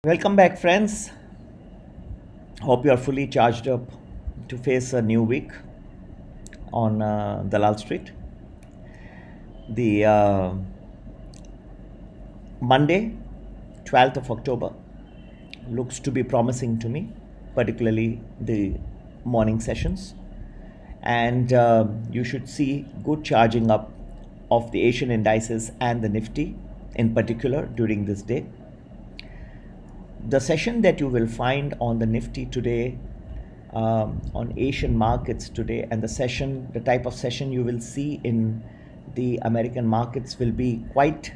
Welcome back, friends. Hope you are fully charged up to face a new week on Dalal Street. The Monday, 12th of October, looks to be promising to me, particularly the morning sessions. And you should see good charging up of the Asian indices and the Nifty in particular during this day. The session that you will find on the Nifty today, on Asian markets today, and the type of session you will see in the American markets will be quite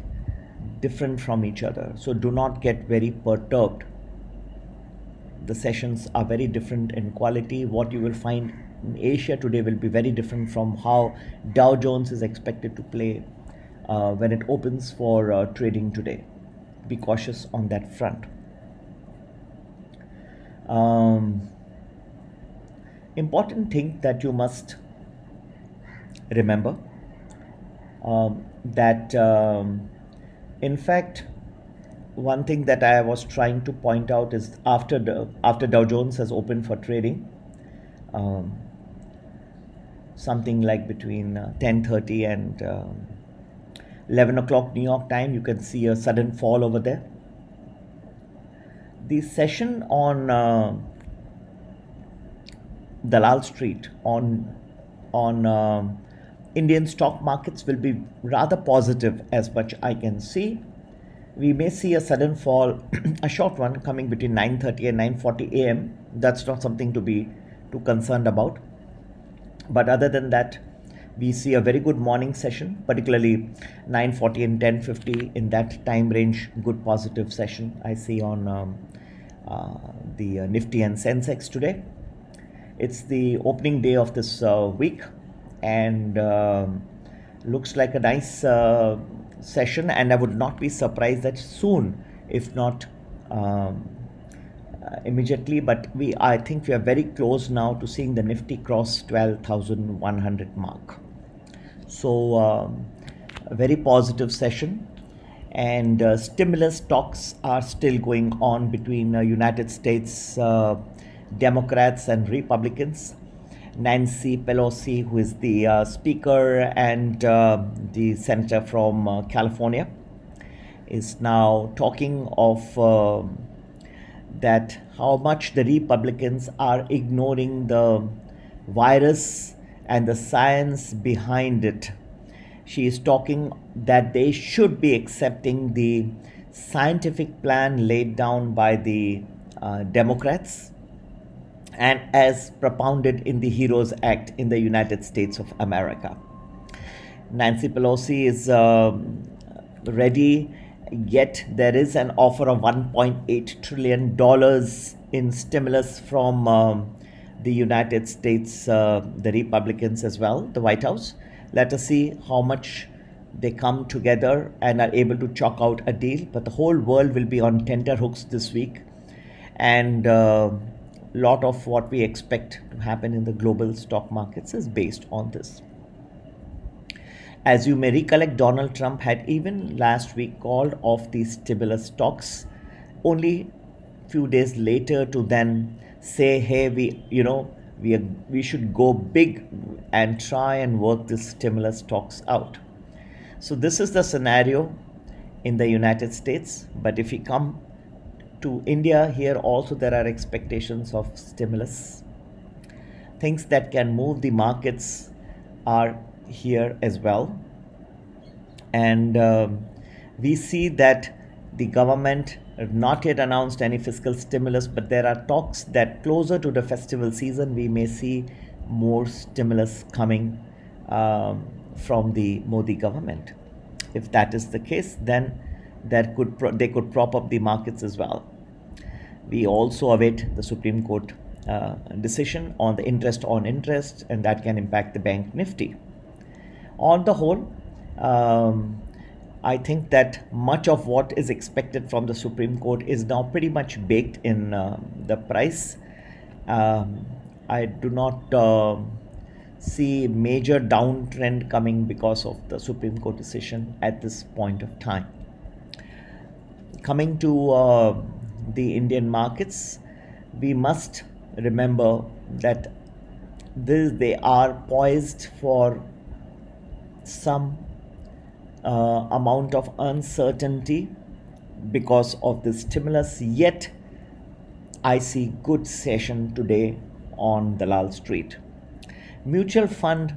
different from each other. So do not get very perturbed. The sessions are very different in quality. What you will find in Asia today will be very different from how Dow Jones is expected to play when it opens for trading today. Be cautious on that front. Important thing that you must remember that in fact one thing that I was trying to point out is after Dow Jones has opened for trading, something like between 10:30 and 11 o'clock New York time, you can see a sudden fall over there. The session on Dalal Street on Indian stock markets will be rather positive as much I can see. We may see a sudden fall, a short one coming between 9:30 and 9:40 a.m. That's not something to be too concerned about. But other than that, we see a very good morning session, particularly 9:40 and 10:50 in that time range. Good positive session I see on the Nifty and Sensex today. It's the opening day of this week, and looks like a nice session, and I would not be surprised that soon, if not immediately, but I think we are very close now to seeing the Nifty cross 12,100 mark. So a very positive session, and stimulus talks are still going on between United States Democrats and Republicans. Nancy Pelosi, who is the speaker, and the senator from California, is now talking of that how much the Republicans are ignoring the virus and the science behind it. She is talking that they should be accepting the scientific plan laid down by the Democrats and as propounded in the HEROES Act in the United States of America. Nancy Pelosi is ready, yet there is an offer of $1.8 trillion in stimulus from the United States, the Republicans as well, the White House. Let us see how much they come together and are able to chalk out a deal. But the whole world will be on tenterhooks this week, and lot of what we expect to happen in the global stock markets is based on this. As you may recollect, Donald Trump had even last week called off the stimulus talks, only few days later to then say, hey, we should go big and try and work this stimulus talks out. So this is the scenario in the United States. But if we come to India, here also there are expectations of stimulus. Things that can move the markets are here as well. And we see that the government have not yet announced any fiscal stimulus, but there are talks that closer to the festival season, we may see more stimulus coming from the Modi government. If that is the case, then they could prop up the markets as well. We also await the Supreme Court decision on the interest on interest, and that can impact the bank Nifty. On the whole, I think that much of what is expected from the Supreme Court is now pretty much baked in the price. I do not see major downtrend coming because of the Supreme Court decision at this point of time. Coming to the Indian markets, we must remember that they are poised for some amount of uncertainty because of the stimulus, yet I see good session today on Dalal Street. Mutual fund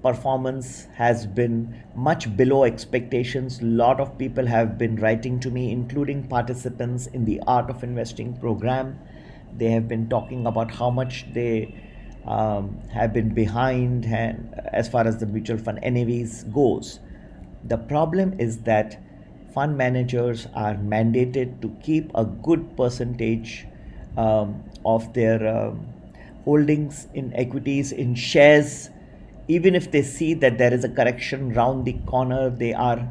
performance has been much below expectations. A lot of people have been writing to me, including participants in the Art of Investing program. They have been talking about how much they have been behind and as far as the mutual fund NAVs goes. The problem is that fund managers are mandated to keep a good percentage of their holdings in equities, in shares. Even if they see that there is a correction round the corner, they are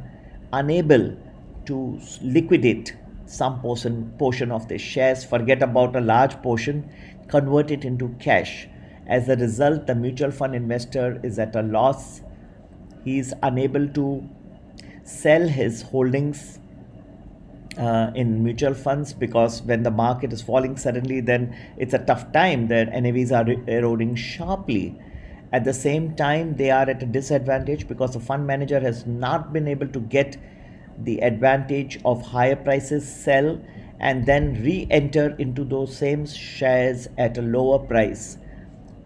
unable to liquidate some portion of their shares, forget about a large portion, convert it into cash. As a result, the mutual fund investor is at a loss. He is unable to sell his holdings in mutual funds, because when the market is falling suddenly, then it's a tough time. The NAVs are eroding sharply. At the same time, they are at a disadvantage because the fund manager has not been able to get the advantage of higher prices, sell, and then re-enter into those same shares at a lower price.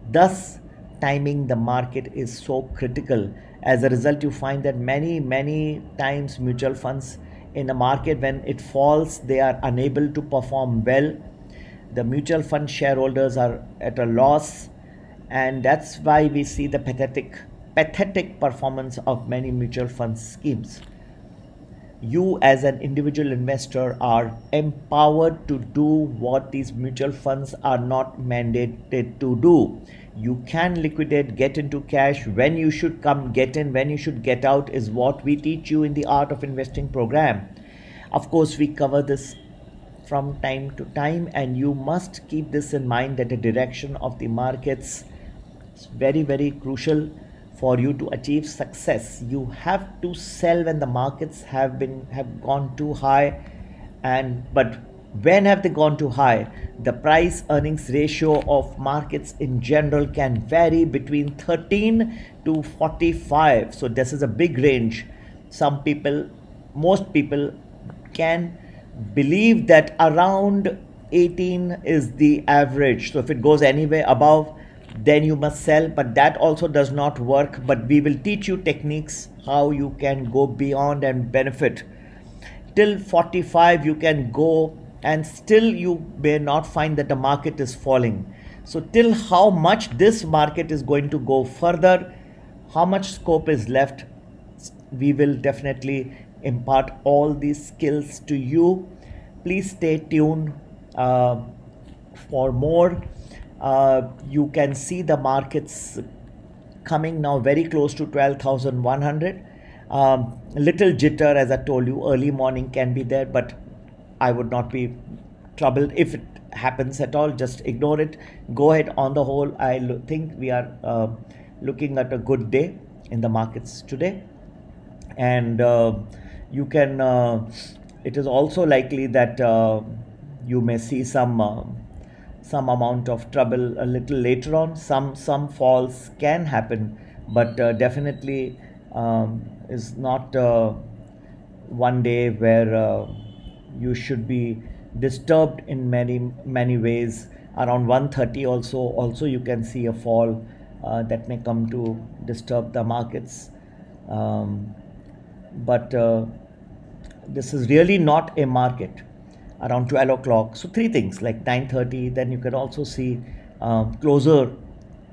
Thus, timing the market is so critical. As a result, you find that many times mutual funds in a market, when it falls, they are unable to perform well. The mutual fund shareholders are at a loss, and that's why we see the pathetic performance of many mutual fund schemes. You as an individual investor are empowered to do what these mutual funds are not mandated to do. You can liquidate, get into cash. When you should come, get in. When you should get out is what we teach you in the Art of Investing program. Of course, we cover this from time to time, and you must keep this in mind, that the direction of the markets is very crucial for you to achieve success. You have to sell when the markets have gone too high, but when have they gone too high? The price earnings ratio of markets in general can vary between 13 to 45. So this is a big range. Most people can believe that around 18 is the average. So if it goes anywhere above, then you must sell, but that also does not work. But we will teach you techniques how you can go beyond and benefit. Till 45 you can go, and still you may not find that the market is falling. So till how much this market is going to go further, how much scope is left, we will definitely impart all these skills to you. Please stay tuned for more. You can see the markets coming now very close to 12,100. Little jitter, as I told you, early morning can be there, but I would not be troubled if it happens at all. Just ignore it. Go ahead. On the whole, I think we are looking at a good day in the markets today, and you can. It is also likely that you may see some amount of trouble a little later on. Some falls can happen, but definitely is not one day where you should be disturbed in many ways. Around 1:30 also you can see a fall that may come to disturb the markets, but this is really not a market. Around 12 o'clock, so three things like 9:30, then you can also see closer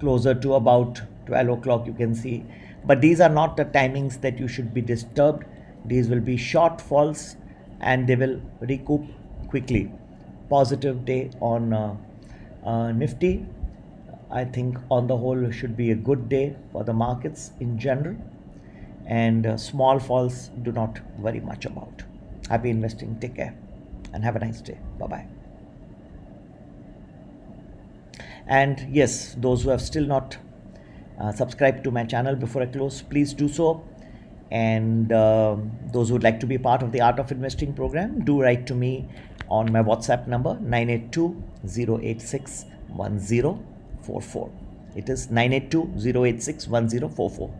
to about 12 o'clock you can see, but these are not the timings that you should be disturbed. These will be short falls and they will recoup quickly. Positive day on Nifty. I think on the whole should be a good day for the markets in general, and small falls do not worry much about. Happy investing. Take care and have a nice day. Bye-bye. And yes, those who have still not subscribed to my channel before I close, please do so. And those who would like to be part of the Art of Investing program, do write to me on my WhatsApp number 982-086-1044. It is 982-086-1044.